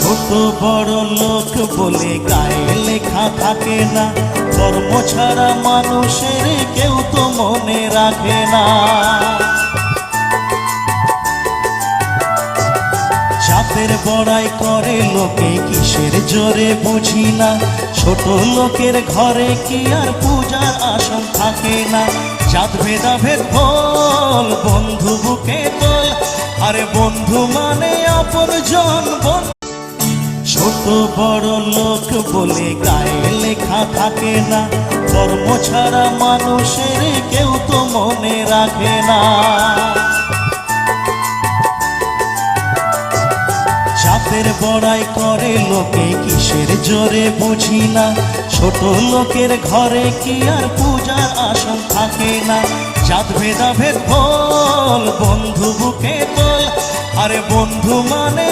ছোট বড় লোক বলে গায়ে লেখা থাকে না, কর্ম ছাড়া মানুষের কেউ তো মনে রাখে না। জাতের বড়াই করে লোকে কিসের জোরে বুঝি না, ছোট লোকের ঘরে কি আর পূজার আসন থাকে না। জাত ভেদাভেদ ভোল, বন্ধু বুকে তোল, আরে বন্ধু মানে অপরজন। ছোট বড় লোক বলে গায়ে লেখা থাকে না, কর্ম ছাড়া মানুষের কেউ তো মনে রাখে না। জাতের বড়াই করে লোকে কিসের জোরে বুঝি না, ছোট লোকের ঘরে কি আর পূজার আসন থাকে না। জাত ভেদাভেদ ভোল, বন্ধু বুকে তোল, আরে বন্ধু মানে